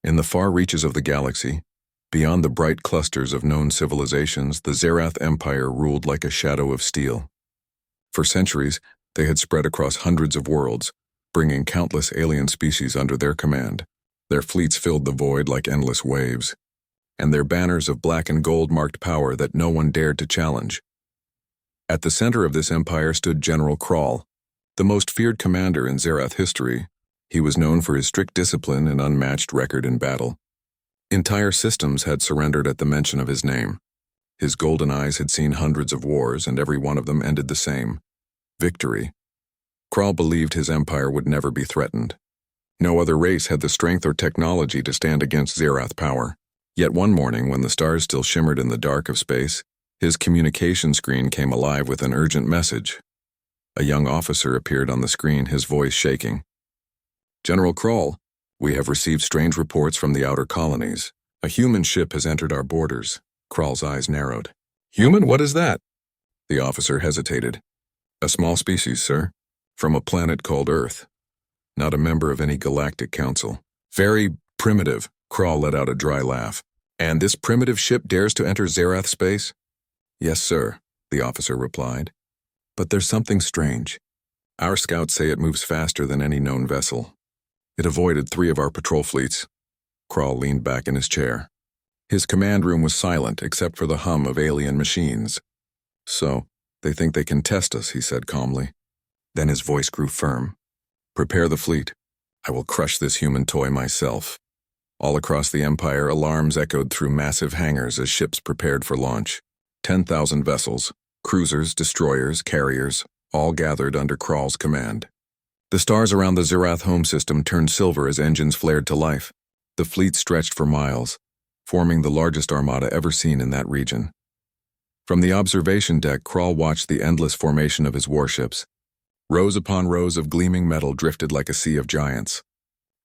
In the far reaches of the galaxy, beyond the bright clusters of known civilizations, the Zerath Empire ruled like a shadow of steel. For centuries, they had spread across hundreds of worlds, bringing countless alien species under their command. Their fleets filled the void like endless waves, and their banners of black and gold marked power that no one dared to challenge. At the center of this empire stood General Krall, the most feared commander in Zerath history. He was known for his strict discipline and unmatched record in battle. Entire systems had surrendered at the mention of his name. His golden eyes had seen hundreds of wars, and every one of them ended the same: victory. Krall believed his empire would never be threatened. No other race had the strength or technology to stand against Zerath power. Yet one morning, when the stars still shimmered in the dark of space, his communication screen came alive with an urgent message. A young officer appeared on the screen, his voice shaking. "General Krall, we have received strange reports from the outer colonies. A human ship has entered our borders." Krall's eyes narrowed. "Human? What is that?" The officer hesitated. "A small species, sir, from a planet called Earth. Not a member of any galactic council. Very primitive." Krall let out a dry laugh. "And this primitive ship dares to enter Zerath space?" "Yes, sir," the officer replied. "But there's something strange. Our scouts say it moves faster than any known vessel. It avoided 3 of our patrol fleets." Krall leaned back in his chair. His command room was silent except for the hum of alien machines. "So, they think they can test us," he said calmly. Then his voice grew firm. "Prepare the fleet. I will crush this human toy myself." All across the Empire, alarms echoed through massive hangars as ships prepared for launch. 10,000 vessels, cruisers, destroyers, carriers, all gathered under Krall's command. The stars around the Zerath home system turned silver as engines flared to life. The fleet stretched for miles, forming the largest armada ever seen in that region. From the observation deck, Krall watched the endless formation of his warships. Rows upon rows of gleaming metal drifted like a sea of giants.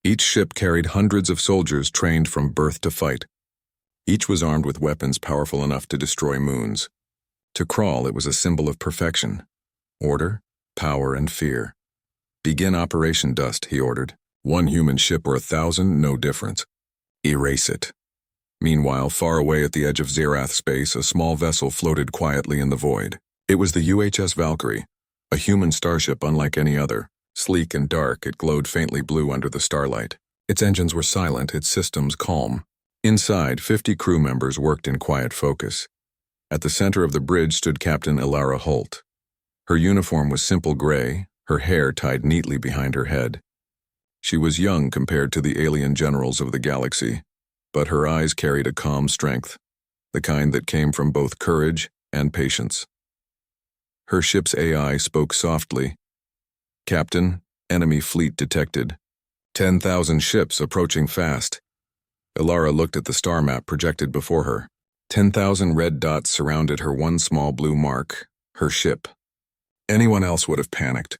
Each ship carried hundreds of soldiers trained from birth to fight. Each was armed with weapons powerful enough to destroy moons. To Krall, it was a symbol of perfection: order, power, and fear. "Begin Operation Dust," he ordered. "1 human ship or 1,000, no difference. Erase it." Meanwhile, far away at the edge of Zerath space, a small vessel floated quietly in the void. It was the UHS Valkyrie, a human starship unlike any other. Sleek and dark, it glowed faintly blue under the starlight. Its engines were silent, its systems calm. Inside, 50 crew members worked in quiet focus. At the center of the bridge stood Captain Ilara Holt. Her uniform was simple gray, her hair tied neatly behind her head. She was young compared to the alien generals of the galaxy, but her eyes carried a calm strength, the kind that came from both courage and patience. Her ship's AI spoke softly. "Captain, enemy fleet detected. 10,000 ships approaching fast." Ilara looked at the star map projected before her. 10,000 red dots surrounded her one small blue mark, her ship. Anyone else would have panicked,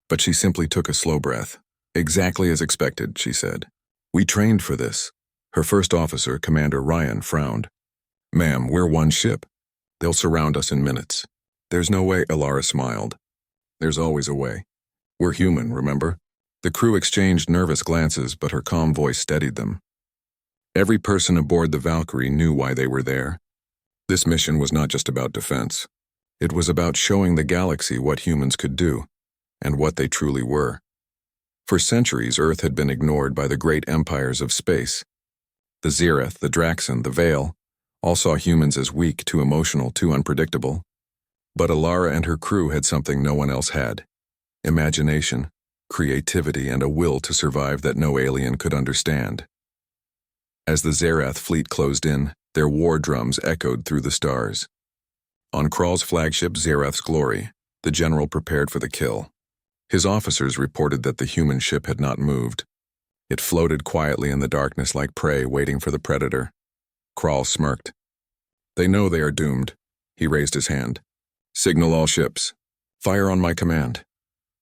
but she simply took a slow breath. "Exactly as expected," she said. "We trained for this." Her first officer, Commander Ryan, frowned. "Ma'am, we're one ship. They'll surround us in minutes." "There's no way," Ilara smiled. "There's always a way. We're human, remember?" The crew exchanged nervous glances, but her calm voice steadied them. Every person aboard the Valkyrie knew why they were there. This mission was not just about defense. It was about showing the galaxy what humans could do, and what they truly were. For centuries, Earth had been ignored by the great empires of space. The Zerath, the Draxan, the Veil, all saw humans as weak, too emotional, too unpredictable. But Ilara and her crew had something no one else had: imagination, creativity, and a will to survive that no alien could understand. As the Zerath fleet closed in, their war drums echoed through the stars. On Krall's flagship, Zerath's Glory, the general prepared for the kill. His officers reported that the human ship had not moved. It floated quietly in the darkness like prey waiting for the predator. Krall smirked. "They know they are doomed." He raised his hand. "Signal all ships. Fire on my command."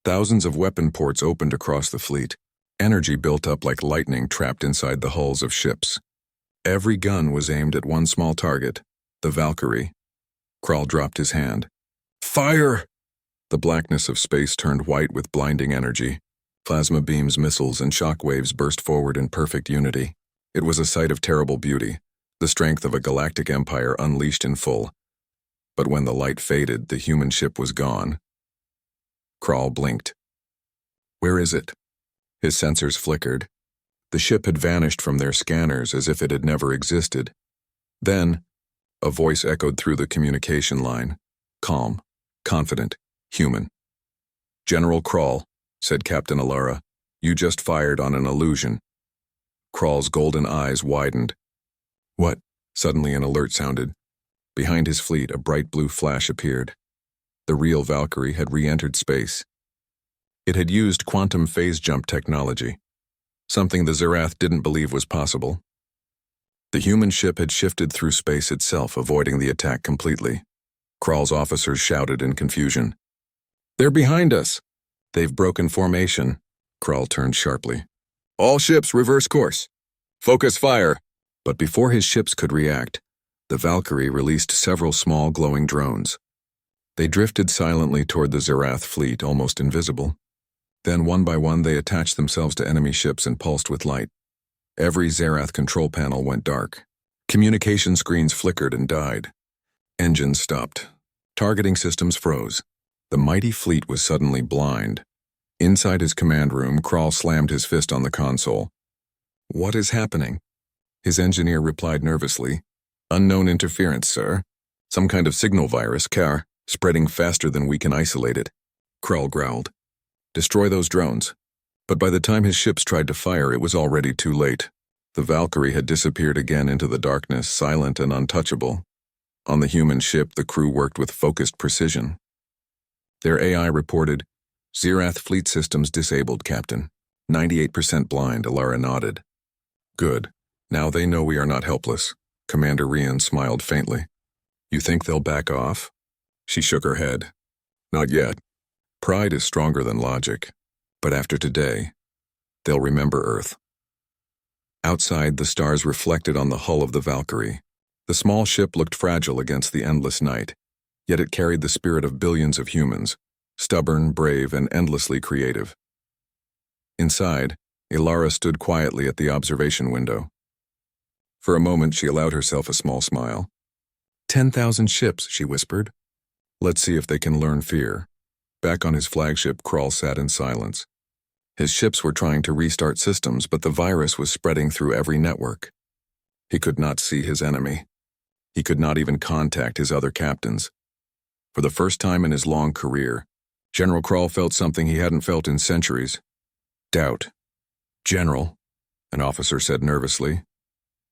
Thousands of weapon ports opened across the fleet. Energy built up like lightning trapped inside the hulls of ships. Every gun was aimed at one small target, the Valkyrie. Krall dropped his hand. "Fire!" The blackness of space turned white with blinding energy. Plasma beams, missiles, and shock waves burst forward in perfect unity. It was a sight of terrible beauty, the strength of a galactic empire unleashed in full. But when the light faded, the human ship was gone. Kral blinked. Where is it? His sensors flickered. The ship had vanished from their scanners as if it had never existed. Then, a voice echoed through the communication line, calm, confident, human. "General Kral," said Captain Alara, "you just fired on an illusion." Kral's golden eyes widened. "What?" Suddenly an alert sounded. Behind his fleet, a bright blue flash appeared. The real Valkyrie had re-entered space. It had used quantum phase jump technology, something the Zerath didn't believe was possible. The human ship had shifted through space itself, avoiding the attack completely. Kral's officers shouted in confusion. "They're behind us!" "They've broken formation." Kral turned sharply. "All ships reverse course. Focus fire." But before his ships could react, the Valkyrie released several small glowing drones. They drifted silently toward the Zerath fleet, almost invisible. Then one by one they attached themselves to enemy ships and pulsed with light. Every Zerath control panel went dark. Communication screens flickered and died. Engines stopped. Targeting systems froze. The mighty fleet was suddenly blind. Inside his command room, Kral slammed his fist on the console. "What is happening?" His engineer replied nervously. "Unknown interference, sir. Some kind of signal virus, CAR, spreading faster than we can isolate it." Kral growled. "Destroy those drones." But by the time his ships tried to fire, it was already too late. The Valkyrie had disappeared again into the darkness, silent and untouchable. On the human ship, the crew worked with focused precision. Their AI reported, "Zerath fleet systems disabled, Captain. 98% blind," Alara nodded. "Good. Now they know we are not helpless." Commander Rian smiled faintly. "You think they'll back off?" She shook her head. "Not yet. Pride is stronger than logic. But after today, they'll remember Earth." Outside, the stars reflected on the hull of the Valkyrie. The small ship looked fragile against the endless night, yet it carried the spirit of billions of humans, stubborn, brave, and endlessly creative. Inside, Alara stood quietly at the observation window. For a moment, she allowed herself a small smile. 10,000 ships, she whispered. "Let's see if they can learn fear." Back on his flagship, Kral sat in silence. His ships were trying to restart systems, but the virus was spreading through every network. He could not see his enemy. He could not even contact his other captains. For the first time in his long career, General Kral felt something he hadn't felt in centuries. Doubt. "General," an officer said nervously.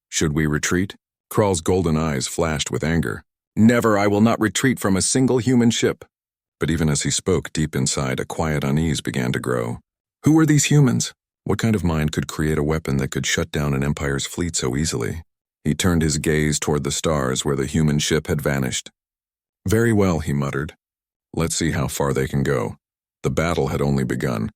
"Should we retreat?" Kral's golden eyes flashed with anger. "Never, I will not retreat from a single human ship." But even as he spoke, deep inside, a quiet unease began to grow. Who were these humans? What kind of mind could create a weapon that could shut down an empire's fleet so easily? He turned his gaze toward the stars where the human ship had vanished. "Very well," he muttered. "Let's see how far they can go." The battle had only begun.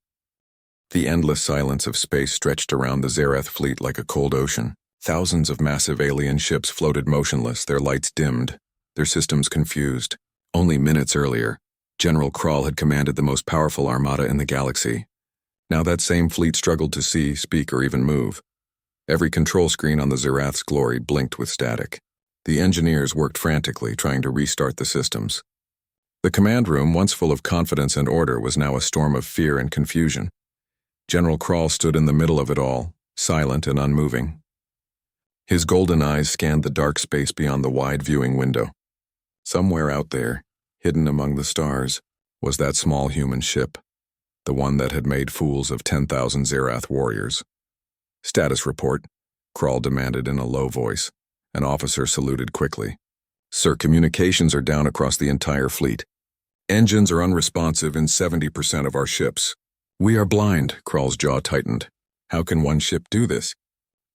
The endless silence of space stretched around the Zerath fleet like a cold ocean. Thousands of massive alien ships floated motionless, their lights dimmed, their systems confused. Only minutes earlier, General Kral had commanded the most powerful armada in the galaxy. Now that same fleet struggled to see, speak, or even move. Every control screen on the Zerath's glory blinked with static. The engineers worked frantically, trying to restart the systems. The command room, once full of confidence and order, was now a storm of fear and confusion. General Kral stood in the middle of it all, silent and unmoving. His golden eyes scanned the dark space beyond the wide viewing window. Somewhere out there, hidden among the stars, was that small human ship, the one that had made fools of 10,000 Zerath warriors. "Status report," Kral demanded in a low voice. An officer saluted quickly. "Sir, communications are down across the entire fleet. Engines are unresponsive in 70% of our ships." "We are blind," Kral's jaw tightened. "How can one ship do this?"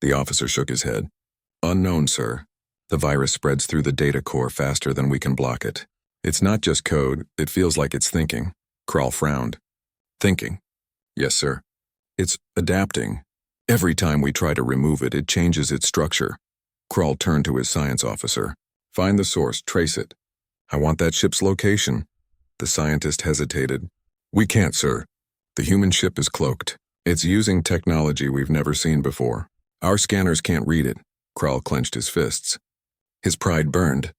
The officer shook his head. "Unknown, sir. The virus spreads through the data core faster than we can block it. It's not just code, it feels like it's thinking." Kral frowned. "Thinking?" "Yes, sir. It's adapting. Every time we try to remove it, it changes its structure." Kral turned to his science officer. "Find the source, trace it. I want that ship's location." The scientist hesitated. "We can't, sir. The human ship is cloaked. It's using technology we've never seen before. Our scanners can't read it. Krall clenched his fists. His pride burned.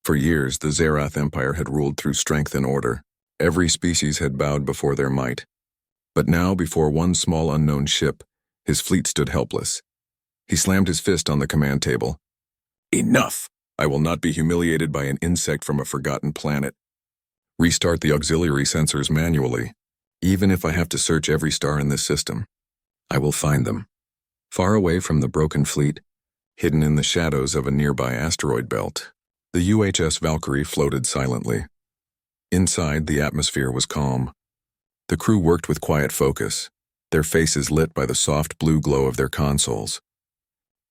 For years, the Zerath Empire had ruled through strength and order. Every species had bowed before their might. But now, before one small unknown ship, his fleet stood helpless. He slammed his fist on the command table. Enough! I will not be humiliated by an insect from a forgotten planet. Restart the auxiliary sensors manually. Even if I have to search every star in this system, I will find them. Far away from the broken fleet, hidden in the shadows of a nearby asteroid belt, the UHS Valkyrie floated silently. Inside, the atmosphere was calm. The crew worked with quiet focus, their faces lit by the soft blue glow of their consoles.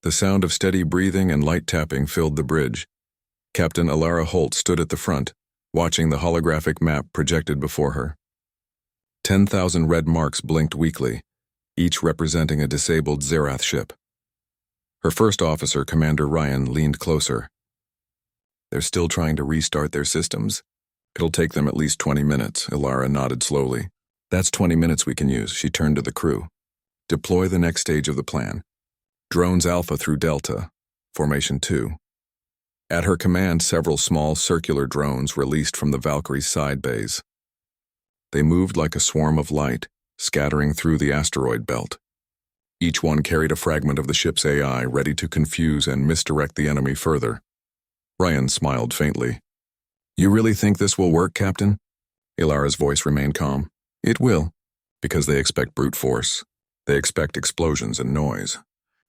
The sound of steady breathing and light tapping filled the bridge. Captain Alara Holt stood at the front, watching the holographic map projected before her. 10,000 red marks blinked weakly, each representing a disabled Zerath ship. Her first officer, Commander Ryan, leaned closer. They're still trying to restart their systems. It'll take them at least 20 minutes, Alara nodded slowly. That's 20 minutes we can use, she turned to the crew. Deploy the next stage of the plan. Drones Alpha through Delta, Formation 2. At her command, several small circular drones released from the Valkyrie's side bays. They moved like a swarm of light, scattering through the asteroid belt. Each one carried a fragment of the ship's AI, ready to confuse and misdirect the enemy further. Ryan smiled faintly. You really think this will work, Captain? Ilara's voice remained calm. It will, because they expect brute force. They expect explosions and noise.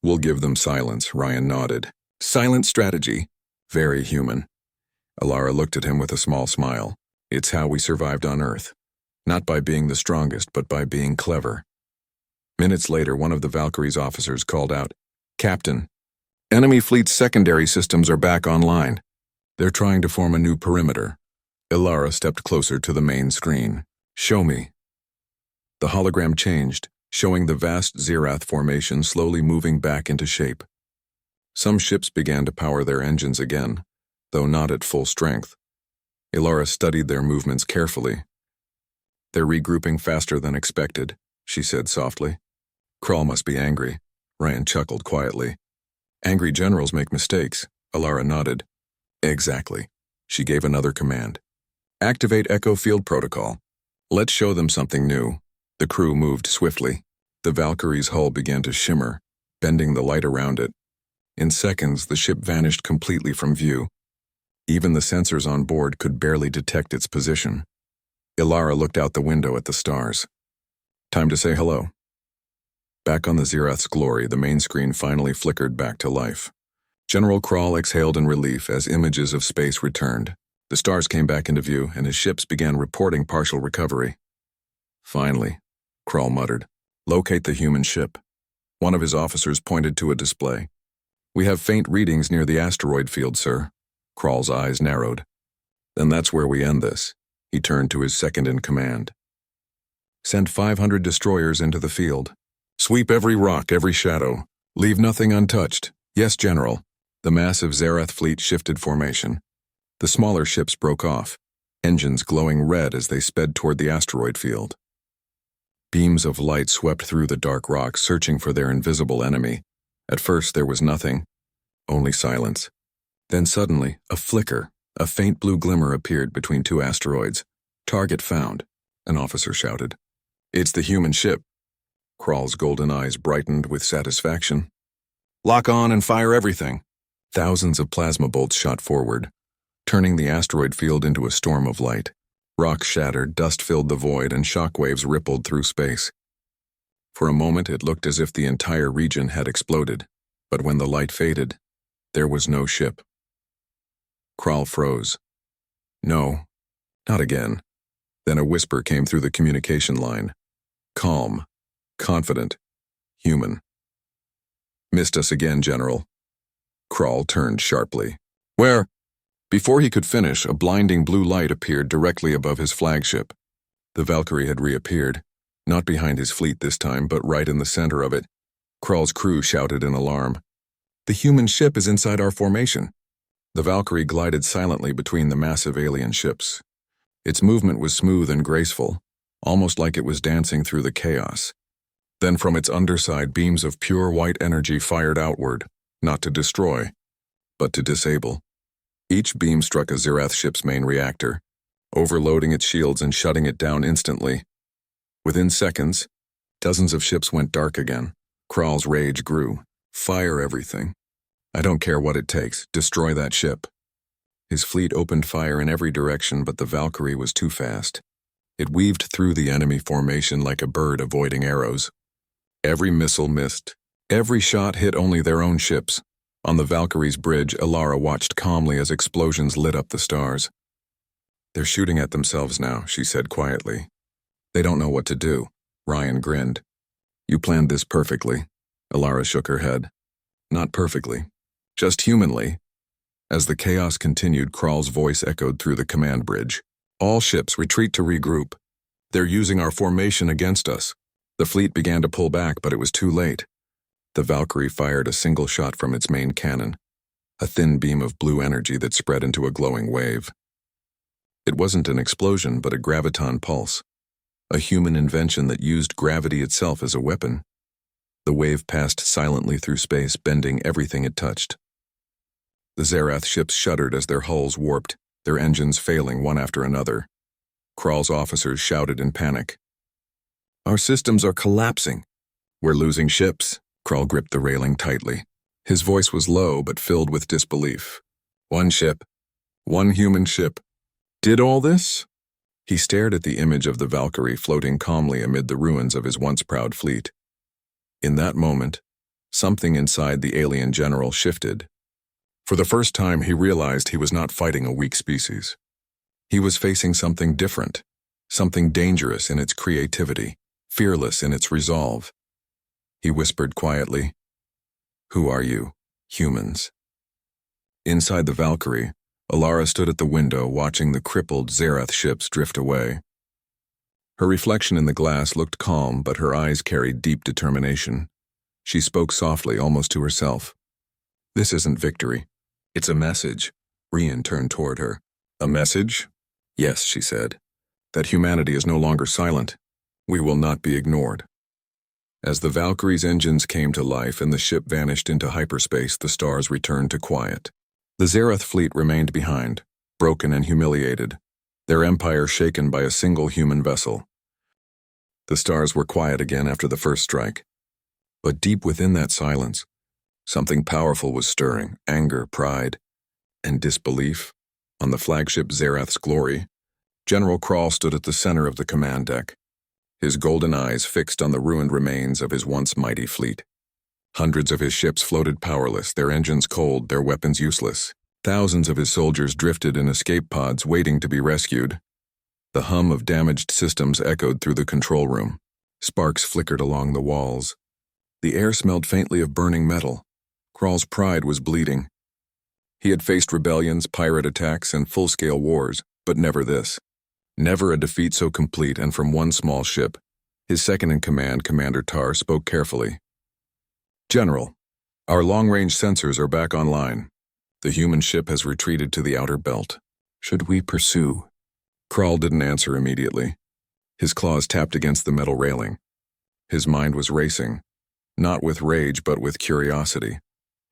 We'll give them silence, Ryan nodded. Silent strategy. Very human. Alara looked at him with a small smile. It's how we survived on Earth. Not by being the strongest, but by being clever. Minutes later, one of the Valkyrie's officers called out, Captain, enemy fleet's secondary systems are back online. They're trying to form a new perimeter. Ilara stepped closer to the main screen. Show me. The hologram changed, showing the vast Zerath formation slowly moving back into shape. Some ships began to power their engines again, though not at full strength. Ilara studied their movements carefully. They're regrouping faster than expected, she said softly. Krall must be angry. Ryan chuckled quietly. Angry generals make mistakes, Ilara nodded. Exactly. She gave another command. Activate Echo Field Protocol. Let's show them something new. The crew moved swiftly. The Valkyrie's hull began to shimmer, bending the light around it. In seconds, the ship vanished completely from view. Even the sensors on board could barely detect its position. Ilara looked out the window at the stars. Time to say hello. Back on the Zerath's glory, the main screen finally flickered back to life. General Krall exhaled in relief as images of space returned. The stars came back into view, and his ships began reporting partial recovery. Finally, Krall muttered. Locate the human ship. One of his officers pointed to a display. We have faint readings near the asteroid field, sir. Krall's eyes narrowed. Then that's where we end this. He turned to his second-in-command. Send 500 destroyers into the field. Sweep every rock, every shadow. Leave nothing untouched. Yes, General. The massive Zerath fleet shifted formation. The smaller ships broke off, engines glowing red as they sped toward the asteroid field. Beams of light swept through the dark rocks, searching for their invisible enemy. At first, there was nothing, only silence. Then suddenly, a flicker, a faint blue glimmer appeared between two asteroids. Target found, an officer shouted. It's the human ship. Krall's golden eyes brightened with satisfaction. Lock on and fire everything. Thousands of plasma bolts shot forward, turning the asteroid field into a storm of light. Rocks shattered, dust filled the void, and shockwaves rippled through space. For a moment, it looked as if the entire region had exploded, but when the light faded, there was no ship. Krall froze. No, not again. Then a whisper came through the communication line. Calm, confident, human. Missed us again, General. Krall turned sharply. Where? Before he could finish, a blinding blue light appeared directly above his flagship. The Valkyrie had reappeared, not behind his fleet this time, but right in the center of it. Krall's crew shouted in alarm. The human ship is inside our formation. The Valkyrie glided silently between the massive alien ships. Its movement was smooth and graceful, almost like it was dancing through the chaos. Then from its underside, beams of pure white energy fired outward, not to destroy, but to disable. Each beam struck a Zerath ship's main reactor, overloading its shields and shutting it down instantly. Within seconds, dozens of ships went dark again. Kraal's rage grew. Fire everything. I don't care what it takes. Destroy that ship. His fleet opened fire in every direction, but the Valkyrie was too fast. It weaved through the enemy formation like a bird avoiding arrows. Every missile missed. Every shot hit only their own ships. On the Valkyrie's bridge, Alara watched calmly as explosions lit up the stars. They're shooting at themselves now, she said quietly. They don't know what to do. Ryan grinned. You planned this perfectly. Alara shook her head. Not perfectly. Just humanly. As the chaos continued, Kraal's voice echoed through the command bridge. All ships retreat to regroup. They're using our formation against us. The fleet began to pull back, but it was too late. The Valkyrie fired a single shot from its main cannon, a thin beam of blue energy that spread into a glowing wave. It wasn't an explosion, but a graviton pulse, a human invention that used gravity itself as a weapon. The wave passed silently through space, bending everything it touched. The Zerath ships shuddered as their hulls warped, their engines failing one after another. Kraal's officers shouted in panic. Our systems are collapsing. We're losing ships. Kraal gripped the railing tightly. His voice was low but filled with disbelief. One ship. One human ship. Did all this? He stared at the image of the Valkyrie floating calmly amid the ruins of his once proud fleet. In that moment, something inside the alien general shifted. For the first time, he realized he was not fighting a weak species. He was facing something different, something dangerous in its creativity, fearless in its resolve. He whispered quietly, Who are you, humans? Inside the Valkyrie, Alara stood at the window watching the crippled Zerath ships drift away. Her reflection in the glass looked calm, but her eyes carried deep determination. She spoke softly, almost to herself. This isn't victory. It's a message. Rian turned toward her. A message? Yes, she said. That humanity is no longer silent. We will not be ignored. As the Valkyrie's engines came to life and the ship vanished into hyperspace, the stars returned to quiet. The Zerath fleet remained behind, broken and humiliated, their empire shaken by a single human vessel. The stars were quiet again after the first strike. But deep within that silence, something powerful was stirring, anger, pride, and disbelief. On the flagship Zerath's glory, General Kraal stood at the center of the command deck, his golden eyes fixed on the ruined remains of his once mighty fleet. Hundreds of his ships floated powerless, their engines cold, their weapons useless. Thousands of his soldiers drifted in escape pods waiting to be rescued. The hum of damaged systems echoed through the control room. Sparks flickered along the walls. The air smelled faintly of burning metal. Kraal's pride was bleeding. He had faced rebellions, pirate attacks, and full-scale wars, but never this. Never a defeat so complete, and from one small ship. His second-in-command, Commander Tar, spoke carefully. General, our long-range sensors are back online. The human ship has retreated to the outer belt. Should we pursue? Kraal didn't answer immediately. His claws tapped against the metal railing. His mind was racing, not with rage but with curiosity.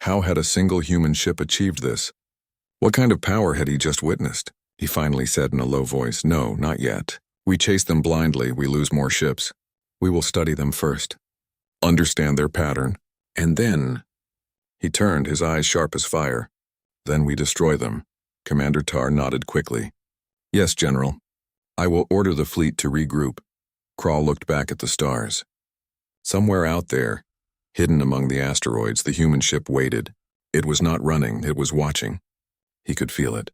How had a single human ship achieved this? What kind of power had he just witnessed? He finally said in a low voice, No, not yet. We chase them blindly, we lose more ships. We will study them first, understand their pattern, and then... He turned, his eyes sharp as fire. Then we destroy them. Commander Tar nodded quickly. Yes, General. I will order the fleet to regroup. Kraal looked back at the stars. Somewhere out there, hidden among the asteroids, the human ship waited. It was not running, it was watching. He could feel it.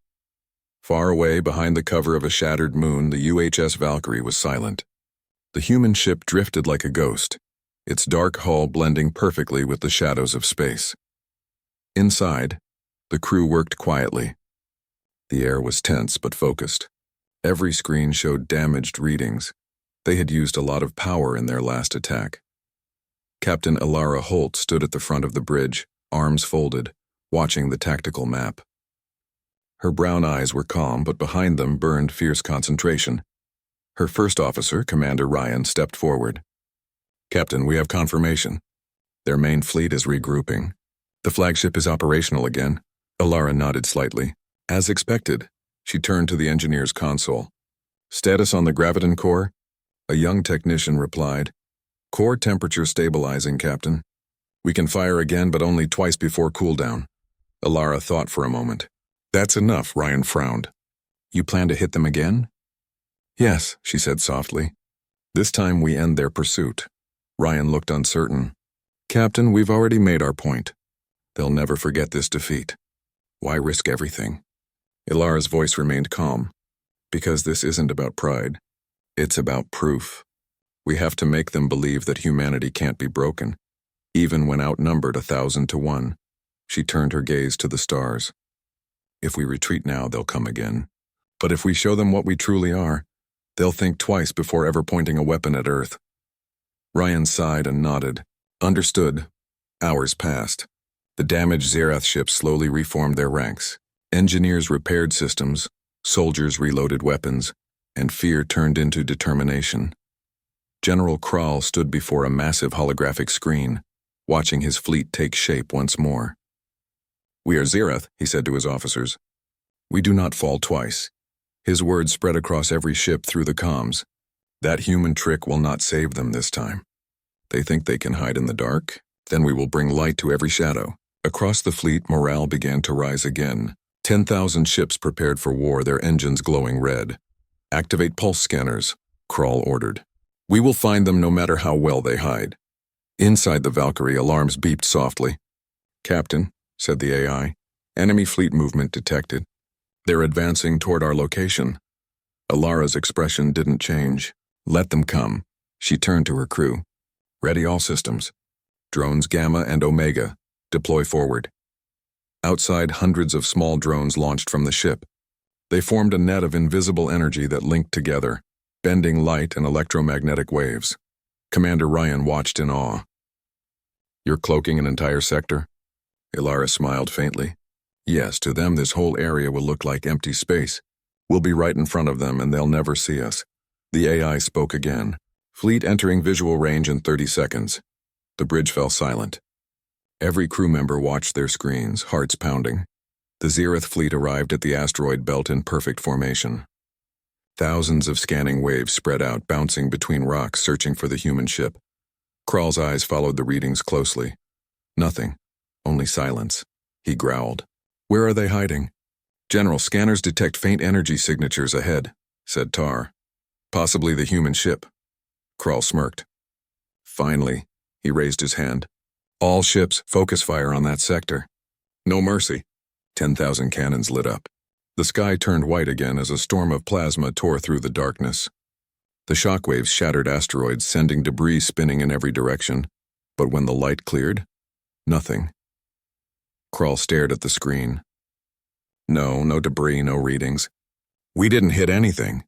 Far away, behind the cover of a shattered moon, the UHS Valkyrie was silent. The human ship drifted like a ghost, its dark hull blending perfectly with the shadows of space. Inside, the crew worked quietly. The air was tense but focused. Every screen showed damaged readings. They had used a lot of power in their last attack. Captain Alara Holt stood at the front of the bridge, arms folded, watching the tactical map. Her brown eyes were calm, but behind them burned fierce concentration. Her first officer, Commander Ryan, stepped forward. Captain, we have confirmation. Their main fleet is regrouping. The flagship is operational again. Alara nodded slightly. As expected, she turned to the engineer's console. Status on the graviton core? A young technician replied. Core temperature stabilizing, Captain. We can fire again, but only twice before cooldown. Alara thought for a moment. That's enough, Ryan frowned. You plan to hit them again? Yes, she said softly. This time we end their pursuit. Ryan looked uncertain. Captain, we've already made our point. They'll never forget this defeat. Why risk everything? Ilara's voice remained calm. Because this isn't about pride. It's about proof. We have to make them believe that humanity can't be broken, even when outnumbered 1,000 to 1. She turned her gaze to the stars. If we retreat now, they'll come again. But if we show them what we truly are, they'll think twice before ever pointing a weapon at Earth. Ryan sighed and nodded. Understood. Hours passed. The damaged Zerath ships slowly reformed their ranks. Engineers repaired systems, soldiers reloaded weapons, and fear turned into determination. General Krall stood before a massive holographic screen, watching his fleet take shape once more. We are Zerath, he said to his officers. We do not fall twice. His words spread across every ship through the comms. That human trick will not save them this time. They think they can hide in the dark? Then we will bring light to every shadow. Across the fleet, morale began to rise again. 10,000 ships prepared for war, their engines glowing red. Activate pulse scanners, Krall ordered. We will find them no matter how well they hide. Inside the Valkyrie, alarms beeped softly. Captain, said the AI, enemy fleet movement detected. They're advancing toward our location. Alara's expression didn't change. Let them come. She turned to her crew. Ready all systems. Drones Gamma and Omega, deploy forward. Outside, hundreds of small drones launched from the ship. They formed a net of invisible energy that linked together, bending light and electromagnetic waves. Commander Ryan watched in awe. You're cloaking an entire sector? Ilara smiled faintly. Yes, to them this whole area will look like empty space. We'll be right in front of them and they'll never see us. The AI spoke again. Fleet entering visual range in 30 seconds. The bridge fell silent. Every crew member watched their screens, hearts pounding. The Zerath fleet arrived at the asteroid belt in perfect formation. Thousands of scanning waves spread out, bouncing between rocks, searching for the human ship. Krall's eyes followed the readings closely. Nothing. Only silence. He growled. Where are they hiding? General, scanners detect faint energy signatures ahead, said Tar. Possibly the human ship. Krall smirked. Finally, he raised his hand. All ships, focus fire on that sector. No mercy. 10,000 cannons lit up. The sky turned white again as a storm of plasma tore through the darkness. The shockwaves shattered asteroids, sending debris spinning in every direction. But when the light cleared, nothing. Krall stared at the screen. No debris, no readings. We didn't hit anything.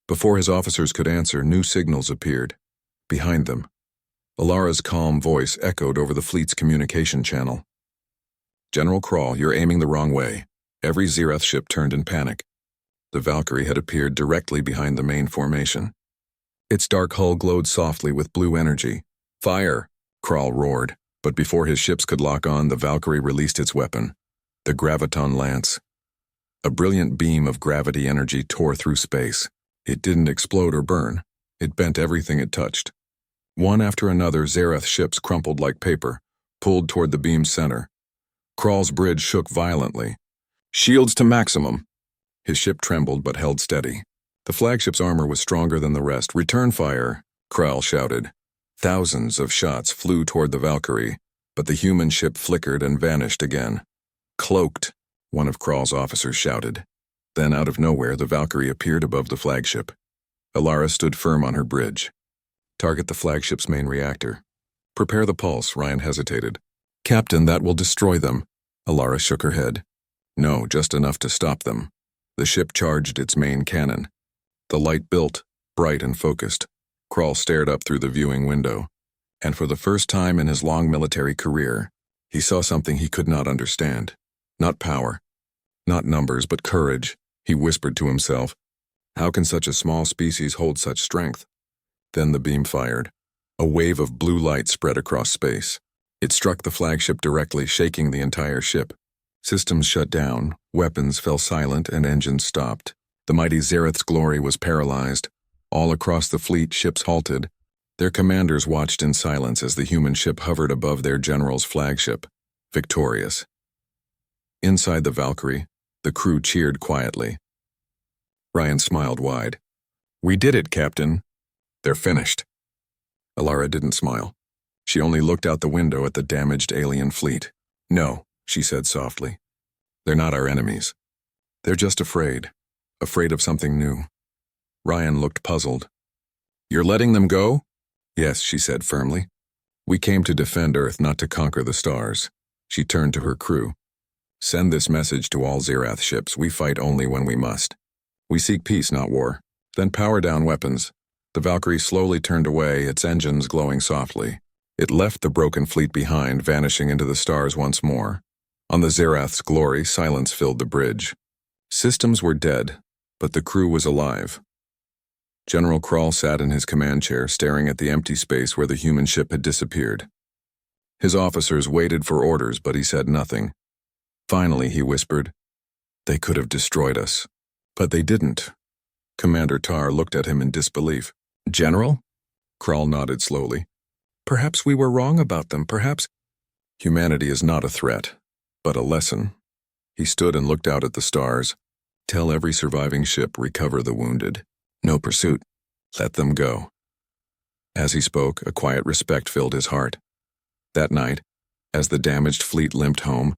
Before his officers could answer, new signals appeared. Behind them, Alara's calm voice echoed over the fleet's communication channel. General Krall, you're aiming the wrong way. Every Zerath ship turned in panic. The Valkyrie had appeared directly behind the main formation. Its dark hull glowed softly with blue energy. Fire! Krall roared, but before his ships could lock on, the Valkyrie released its weapon, the Graviton Lance. A brilliant beam of gravity energy tore through space. It didn't explode or burn. It bent everything it touched. One after another, Zerath ships crumpled like paper, pulled toward the beam's center. Krall's bridge shook violently. Shields to maximum. His ship trembled but held steady. The flagship's armor was stronger than the rest. Return fire, Krall shouted. Thousands of shots flew toward the Valkyrie, but the human ship flickered and vanished again. Cloaked, one of Krall's officers shouted. Then out of nowhere, the Valkyrie appeared above the flagship. Alara stood firm on her bridge. Target the flagship's main reactor. Prepare the pulse, Ryan hesitated. Captain, that will destroy them. Alara shook her head. No, just enough to stop them. The ship charged its main cannon. The light built, bright and focused. Krall stared up through the viewing window, and for the first time in his long military career, he saw something he could not understand. Not power, not numbers, but courage, he whispered to himself. How can such a small species hold such strength? Then the beam fired. A wave of blue light spread across space. It struck the flagship directly, shaking the entire ship. Systems shut down, weapons fell silent, and engines stopped. The mighty Zerath's glory was paralyzed. All across the fleet, ships halted. Their commanders watched in silence as the human ship hovered above their general's flagship, victorious. Inside the Valkyrie, the crew cheered quietly. Ryan smiled wide. "We did it, Captain. They're finished." Alara didn't smile. She only looked out the window at the damaged alien fleet. "No," she said softly. "They're not our enemies. They're just afraid of something new." Ryan looked puzzled. "You're letting them go?" "Yes," she said firmly. "We came to defend Earth, not to conquer the stars." She turned to her crew. "Send this message to all Zerath ships. We fight only when we must. We seek peace, not war. Then power down weapons." The Valkyrie slowly turned away, its engines glowing softly. It left the broken fleet behind, vanishing into the stars once more. On the Zerath's glory, silence filled the bridge. Systems were dead, but the crew was alive. General Krall sat in his command chair, staring at the empty space where the human ship had disappeared. His officers waited for orders, but he said nothing. Finally, he whispered, "They could have destroyed us, but they didn't." Commander Tar looked at him in disbelief. "General?" Krall nodded slowly. "Perhaps we were wrong about them, perhaps—" "Humanity is not a threat, but a lesson." He stood and looked out at the stars. "Tell every surviving ship, recover the wounded. No pursuit. Let them go." As he spoke, a quiet respect filled his heart. That night, as the damaged fleet limped home,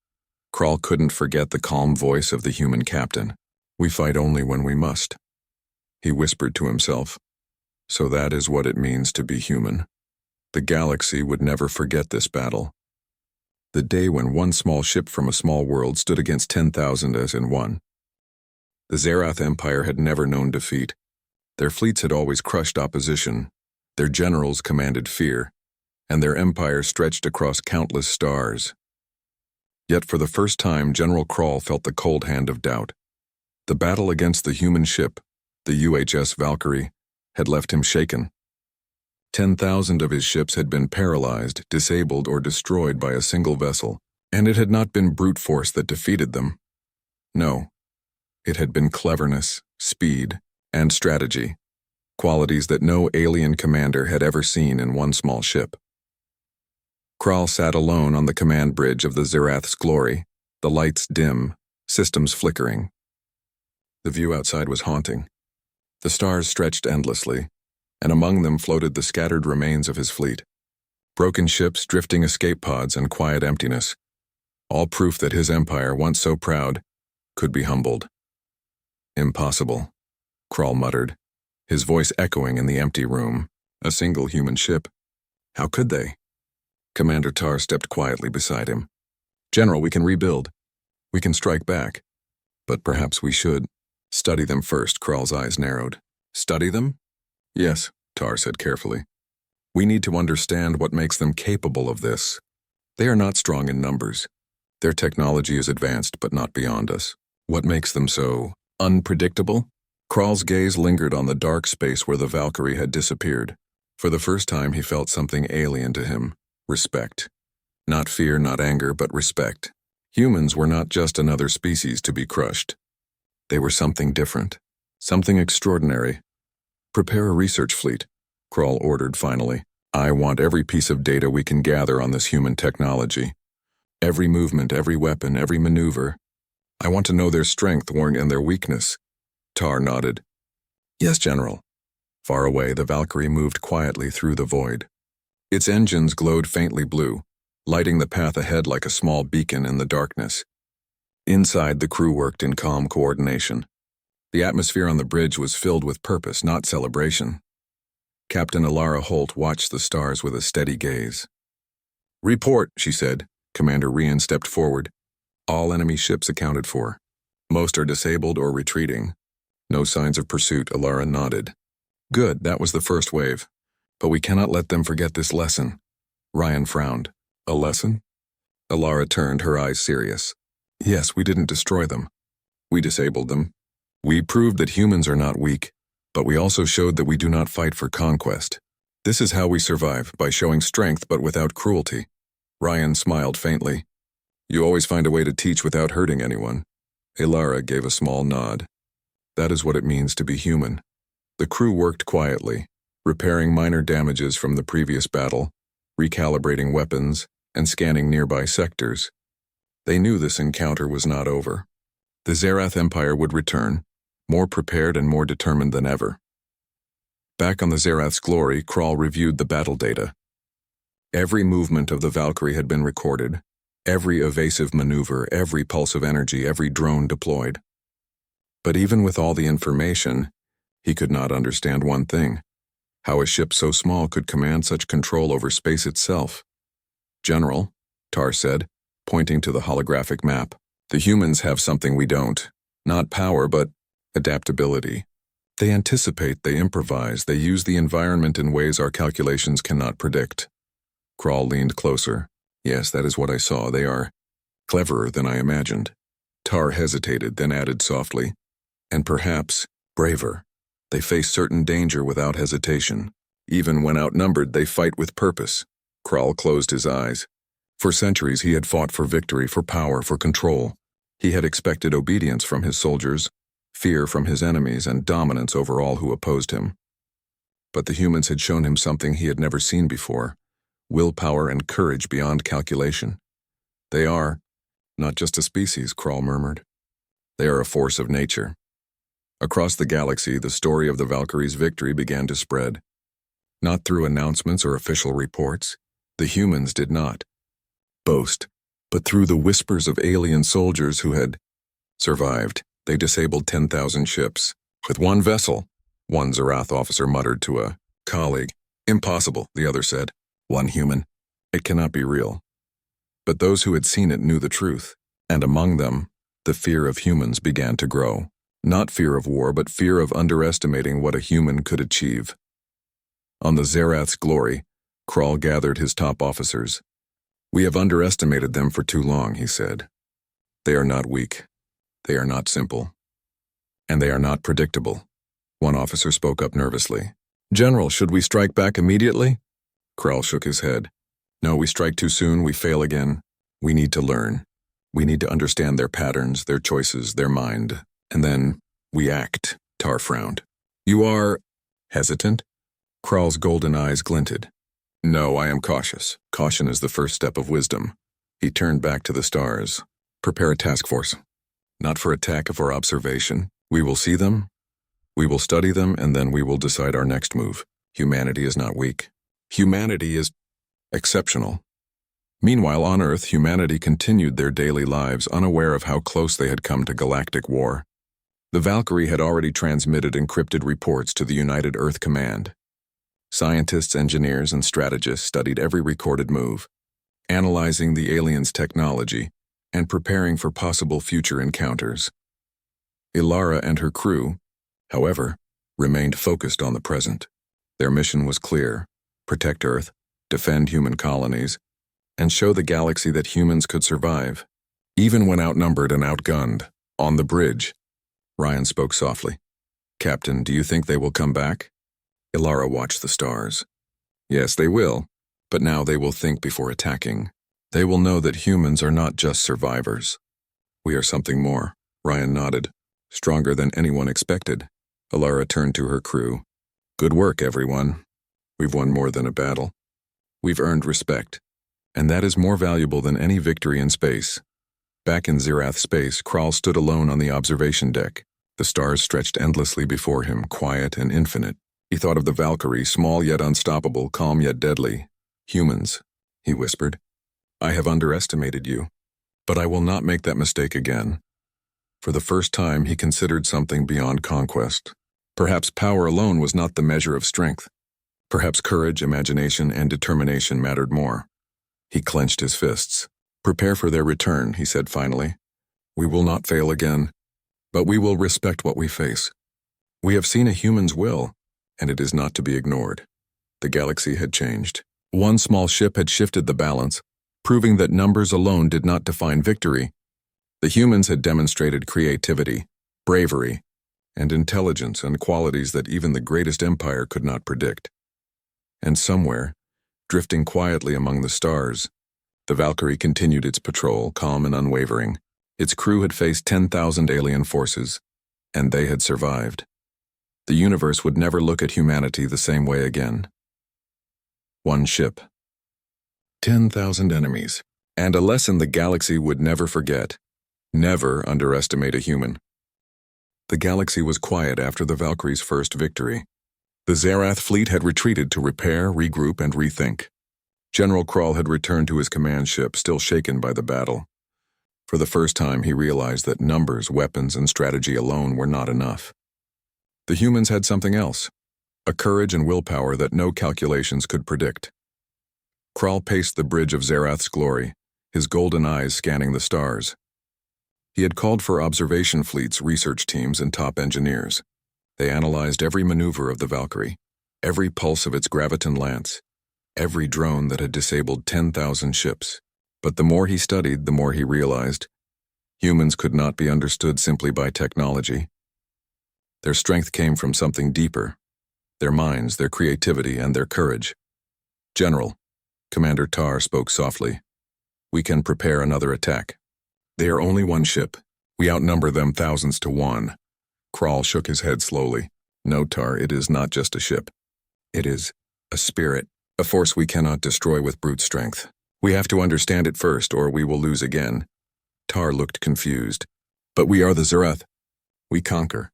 Krall couldn't forget the calm voice of the human captain. "We fight only when we must." He whispered to himself, "So that is what it means to be human." The galaxy would never forget this battle. The day when one small ship from a small world stood against 10,000 as in one. The Zerath Empire had never known defeat. Their fleets had always crushed opposition. Their generals commanded fear, and their empire stretched across countless stars. Yet for the first time, General Krall felt the cold hand of doubt. The battle against the human ship, the UHS Valkyrie, had left him shaken. 10,000 of his ships had been paralyzed, disabled, or destroyed by a single vessel, and it had not been brute force that defeated them. No, it had been cleverness, speed, and strategy, qualities that no alien commander had ever seen in one small ship. Krall sat alone on the command bridge of the Zerath's glory, the lights dim, systems flickering. The view outside was haunting. The stars stretched endlessly, and among them floated the scattered remains of his fleet. Broken ships, drifting escape pods, and quiet emptiness. All proof that his empire, once so proud, could be humbled. "Impossible," Krall muttered, his voice echoing in the empty room. "A single human ship. How could they?" Commander Tar stepped quietly beside him. "General, we can rebuild. We can strike back. But perhaps we should study them first." Krall's eyes narrowed. "Study them?" "Yes," Tar said carefully. "We need to understand what makes them capable of this. They are not strong in numbers. Their technology is advanced, but not beyond us. What makes them so unpredictable?" Krall's gaze lingered on the dark space where the Valkyrie had disappeared. For the first time, he felt something alien to him. Respect. Not fear, not anger, but respect. Humans were not just another species to be crushed. They were something different, something extraordinary. "Prepare a research fleet," Krall ordered finally. "I want every piece of data we can gather on this human technology. Every movement, every weapon, every maneuver. I want to know their strength and their weakness." Tar nodded. "Yes, General." Far away, the Valkyrie moved quietly through the void. Its engines glowed faintly blue, lighting the path ahead like a small beacon in the darkness. Inside, the crew worked in calm coordination. The atmosphere on the bridge was filled with purpose, not celebration. Captain Alara Holt watched the stars with a steady gaze. "Report," she said. Commander Rian stepped forward. "All enemy ships accounted for. Most are disabled or retreating. No signs of pursuit." Alara nodded. "Good, that was the first wave. But we cannot let them forget this lesson." Ryan frowned. "A lesson?" Alara turned, her eyes serious. "Yes, we didn't destroy them. We disabled them. We proved that humans are not weak, but we also showed that we do not fight for conquest. This is how we survive, by showing strength but without cruelty. Ryan smiled faintly. You always find a way to teach without hurting anyone. Ilara gave a small nod. That is what it means to be human. The crew worked quietly, repairing minor damages from the previous battle, recalibrating weapons, and scanning nearby sectors. They knew this encounter was not over. The Zerath Empire would return, more prepared and more determined than ever. Back on the Zerath's glory, Krall reviewed the battle data. Every movement of the Valkyrie had been recorded, every evasive maneuver, every pulse of energy, every drone deployed. But even with all the information, he could not understand one thing: how a ship so small could command such control over space itself. General, Tar said, pointing to the holographic map, the humans have something we don't. Not power, but adaptability. They anticipate, they improvise, they use the environment in ways our calculations cannot predict. Krall leaned closer. Yes, that is what I saw. They are cleverer than I imagined. Tar hesitated, then added softly, and perhaps braver. They face certain danger without hesitation. Even when outnumbered, they fight with purpose. Krall closed his eyes. For centuries he had fought for victory, for power, for control. He had expected obedience from his soldiers, fear from his enemies, and dominance over all who opposed him. But the humans had shown him something he had never seen before: willpower and courage beyond calculation. They are not just a species, Krall murmured. They are a force of nature. Across the galaxy, the story of the Valkyrie's victory began to spread. Not through announcements or official reports. The humans did not boast, but through the whispers of alien soldiers who had survived. They disabled 10,000 ships. With one vessel, one Zerath officer muttered to a colleague. Impossible, the other said. One human. It cannot be real. But those who had seen it knew the truth, and among them, the fear of humans began to grow. Not fear of war, but fear of underestimating what a human could achieve. On the Zerath's glory, Krall gathered his top officers. We have underestimated them for too long, he said. They are not weak. They are not simple. And they are not predictable. One officer spoke up nervously. General, should we strike back immediately? Krall shook his head. No, we strike too soon, we fail again. We need to learn. We need to understand their patterns, their choices, their mind. And then, we act. Tar frowned. You are hesitant? Krall's golden eyes glinted. No, I am cautious. Caution is the first step of wisdom. He turned back to the stars. Prepare a task force. Not for attack, for observation. We will see them, we will study them, and then we will decide our next move. Humanity is not weak. Humanity is exceptional. Meanwhile, on Earth, humanity continued their daily lives, unaware of how close they had come to galactic war. The Valkyrie had already transmitted encrypted reports to the United Earth Command. Scientists, engineers, and strategists studied every recorded move, analyzing the aliens' technology and preparing for possible future encounters. Ilara and her crew, however, remained focused on the present. Their mission was clear: protect Earth, defend human colonies, and show the galaxy that humans could survive, even when outnumbered and outgunned. On the bridge, Ryan spoke softly. Captain, do you think they will come back? Ilara watched the stars. Yes, they will, but now they will think before attacking. They will know that humans are not just survivors. We are something more. Ryan nodded. Stronger than anyone expected. Ilara turned to her crew. Good work, everyone. We've won more than a battle. We've earned respect, and that is more valuable than any victory in space. Back in Zerath space, Krall stood alone on the observation deck. The stars stretched endlessly before him, quiet and infinite. He thought of the Valkyrie, small yet unstoppable, calm yet deadly. Humans, he whispered. I have underestimated you, but I will not make that mistake again. For the first time, he considered something beyond conquest. Perhaps power alone was not the measure of strength. Perhaps courage, imagination, and determination mattered more. He clenched his fists. Prepare for their return, he said finally. We will not fail again, but we will respect what we face. We have seen a human's will, and it is not to be ignored. The galaxy had changed. One small ship had shifted the balance, proving that numbers alone did not define victory. The humans had demonstrated creativity, bravery, and intelligence, and qualities that even the greatest empire could not predict. And somewhere, drifting quietly among the stars, the Valkyrie continued its patrol, calm and unwavering. Its crew had faced 10,000 alien forces, and they had survived. The universe would never look at humanity the same way again. One ship. 10,000 enemies. And a lesson the galaxy would never forget. Never underestimate a human. The galaxy was quiet after the Valkyrie's first victory. The Zerath fleet had retreated to repair, regroup, and rethink. General Krall had returned to his command ship, still shaken by the battle. For the first time, he realized that numbers, weapons, and strategy alone were not enough. The humans had something else, a courage and willpower that no calculations could predict. Krall paced the bridge of Zerath's glory, his golden eyes scanning the stars. He had called for observation fleets, research teams, and top engineers. They analyzed every maneuver of the Valkyrie, every pulse of its graviton lance, every drone that had disabled 10,000 ships. But the more he studied, the more he realized humans could not be understood simply by technology. Their strength came from something deeper, their minds, their creativity, and their courage. General, Commander Tar spoke softly. We can prepare another attack. They are only one ship. We outnumber them thousands to one. Krall shook his head slowly. No, Tar, it is not just a ship. It is a spirit, a force we cannot destroy with brute strength. We have to understand it first, or we will lose again. Tar looked confused. But we are the Zerath. We conquer.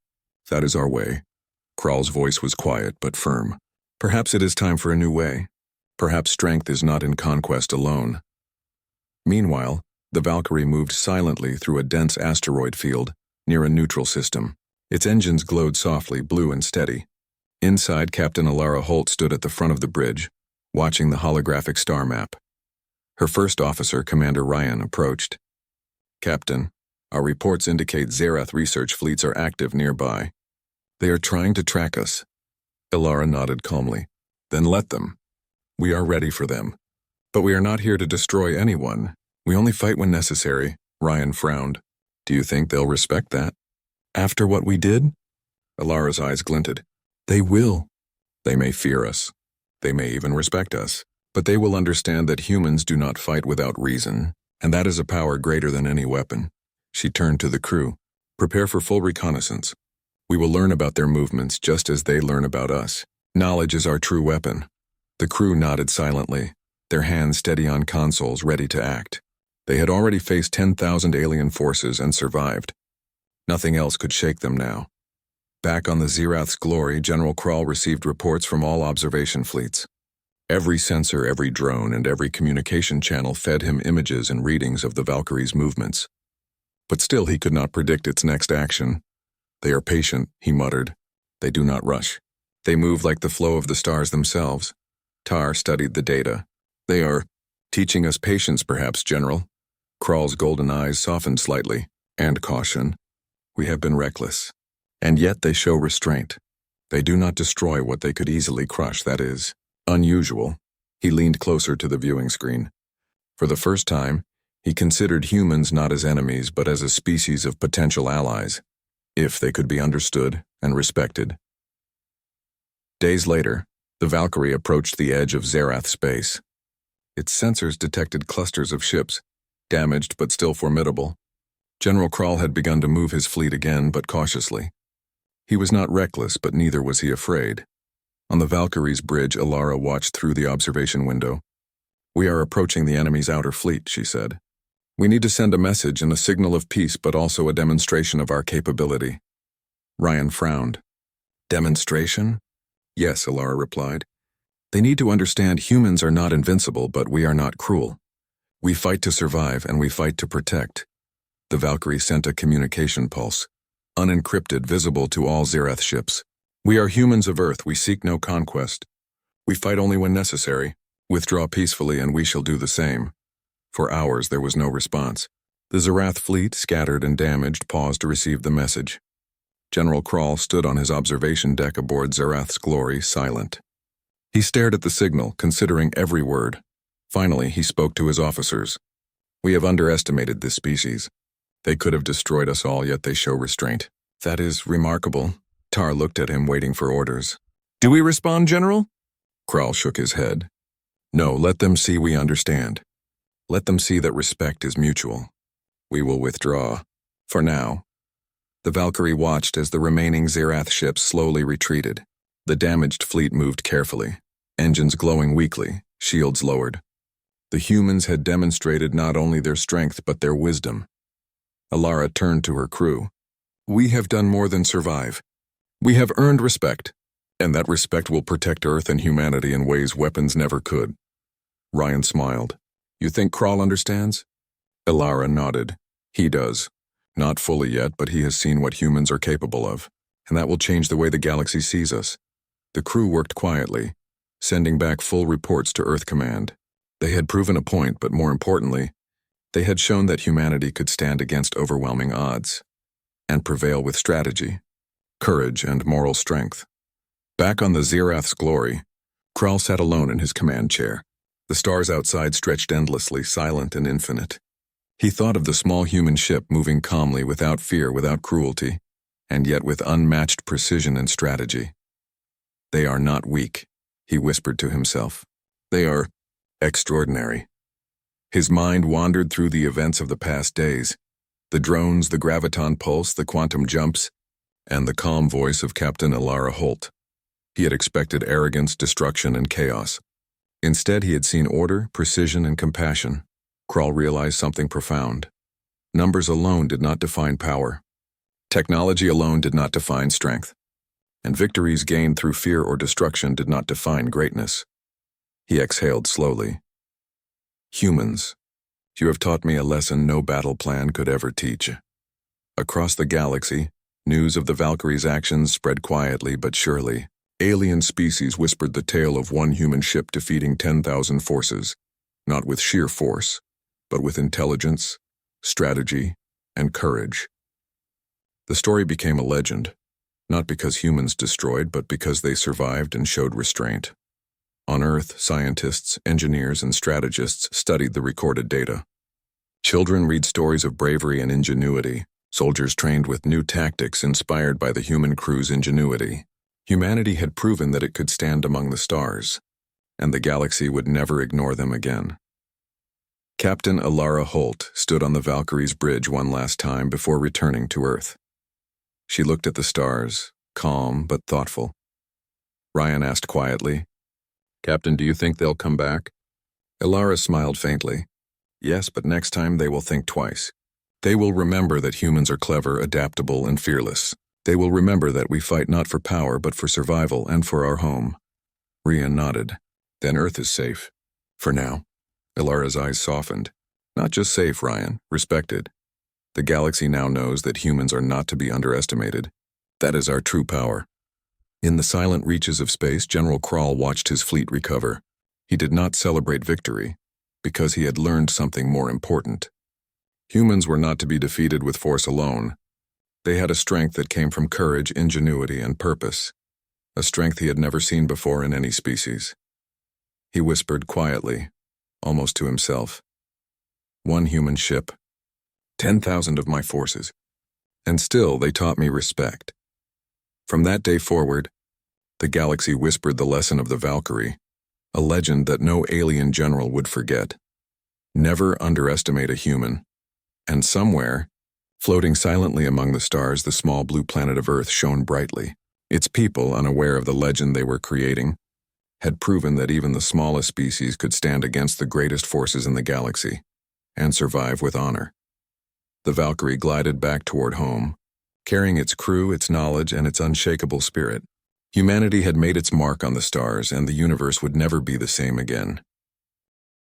That is our way. Krall's voice was quiet but firm. Perhaps it is time for a new way. Perhaps strength is not in conquest alone. Meanwhile, the Valkyrie moved silently through a dense asteroid field near a neutral system. Its engines glowed softly, blue and steady. Inside, Captain Alara Holt stood at the front of the bridge, watching the holographic star map. Her first officer, Commander Ryan, approached. Captain, our reports indicate Zerath research fleets are active nearby. They are trying to track us. Alara nodded calmly. Then let them. We are ready for them. But we are not here to destroy anyone. We only fight when necessary. Ryan frowned. Do you think they'll respect that? After what we did? Alara's eyes glinted. They will. They may fear us. They may even respect us. But they will understand that humans do not fight without reason, and that is a power greater than any weapon. She turned to the crew. Prepare for full reconnaissance. We will learn about their movements just as they learn about us. Knowledge is our true weapon. The crew nodded silently, their hands steady on consoles, ready to act. They had already faced 10,000 alien forces and survived. Nothing else could shake them now. Back on the Zerath's glory, General Krall received reports from all observation fleets. Every sensor, every drone, and every communication channel fed him images and readings of the Valkyrie's movements. But still he could not predict its next action. They are patient, he muttered. They do not rush. They move like the flow of the stars themselves. Tar studied the data. They are teaching us patience, perhaps, General. Krall's golden eyes softened slightly. And caution. We have been reckless. And yet they show restraint. They do not destroy what they could easily crush, that is unusual. He leaned closer to the viewing screen. For the first time, he considered humans not as enemies but as a species of potential allies, if they could be understood and respected. Days later, the Valkyrie approached the edge of Zerath space. Its sensors detected clusters of ships, damaged but still formidable. General Krall had begun to move his fleet again, but cautiously. He was not reckless, but neither was he afraid. On the Valkyrie's bridge, Alara watched through the observation window. We are approaching the enemy's outer fleet, she said. We need to send a message and a signal of peace, but also a demonstration of our capability. Ryan frowned. Demonstration? Yes, Alara replied. They need to understand humans are not invincible, but we are not cruel. We fight to survive, and we fight to protect. The Valkyrie sent a communication pulse, unencrypted, visible to all Zerath ships. We are humans of Earth, we seek no conquest. We fight only when necessary. Withdraw peacefully, and we shall do the same. For hours there was no response. The Zerath fleet, scattered and damaged, paused to receive the message. General Krall stood on his observation deck aboard Zerath's glory, silent. He stared at the signal, considering every word. Finally, he spoke to his officers. We have underestimated this species. They could have destroyed us all, yet they show restraint. That is remarkable. Tar looked at him, waiting for orders. Do we respond, General? Kral shook his head. No, let them see we understand. Let them see that respect is mutual. We will withdraw. For now. The Valkyrie watched as the remaining Zerath ships slowly retreated. The damaged fleet moved carefully, engines glowing weakly, shields lowered. The humans had demonstrated not only their strength but their wisdom. Alara turned to her crew. We have done more than survive. We have earned respect, and that respect will protect Earth and humanity in ways weapons never could. Ryan smiled. You think Kral understands? Alara nodded. He does. Not fully yet, but he has seen what humans are capable of, and that will change the way the galaxy sees us. The crew worked quietly, sending back full reports to Earth Command. They had proven a point, but more importantly, they had shown that humanity could stand against overwhelming odds and prevail with strategy, courage, and moral strength. Back on the Zerath's glory, Kral sat alone in his command chair. The stars outside stretched endlessly, silent and infinite. He thought of the small human ship moving calmly, without fear, without cruelty, and yet with unmatched precision and strategy. They are not weak, he whispered to himself. They are extraordinary. His mind wandered through the events of the past days, the drones, the graviton pulse, the quantum jumps, and the calm voice of Captain Alara Holt. He had expected arrogance, destruction, and chaos. Instead, he had seen order, precision, and compassion. Kral realized something profound. Numbers alone did not define power. Technology alone did not define strength. And victories gained through fear or destruction did not define greatness. He exhaled slowly. Humans, you have taught me a lesson no battle plan could ever teach. Across the galaxy, news of the Valkyrie's actions spread quietly but surely. Alien species whispered the tale of one human ship defeating 10,000 forces, not with sheer force, but with intelligence, strategy, and courage. The story became a legend, not because humans destroyed, but because they survived and showed restraint. On Earth, scientists, engineers, and strategists studied the recorded data. Children read stories of bravery and ingenuity, soldiers trained with new tactics inspired by the human crew's ingenuity. Humanity had proven that it could stand among the stars, and the galaxy would never ignore them again. Captain Alara Holt stood on the Valkyrie's bridge one last time before returning to Earth. She looked at the stars, calm but thoughtful. Ryan asked quietly, Captain, do you think they'll come back? Alara smiled faintly. Yes, but next time they will think twice. They will remember that humans are clever, adaptable, and fearless. They will remember that we fight not for power but for survival and for our home. Ryan nodded. Then Earth is safe. For now. Alara's eyes softened. Not just safe, Ryan, respected. The galaxy now knows that humans are not to be underestimated. That is our true power. In the silent reaches of space, General Kral watched his fleet recover. He did not celebrate victory, because he had learned something more important. Humans were not to be defeated with force alone. They had a strength that came from courage, ingenuity, and purpose, a strength he had never seen before in any species. He whispered quietly, almost to himself. One human ship, 10,000 of my forces, and still they taught me respect. From that day forward, the galaxy whispered the lesson of the Valkyrie, a legend that no alien general would forget. Never underestimate a human. And somewhere, floating silently among the stars, the small blue planet of Earth shone brightly. Its people, unaware of the legend they were creating, had proven that even the smallest species could stand against the greatest forces in the galaxy and survive with honor. The Valkyrie glided back toward home, carrying its crew, its knowledge, and its unshakable spirit. Humanity had made its mark on the stars, and the universe would never be the same again.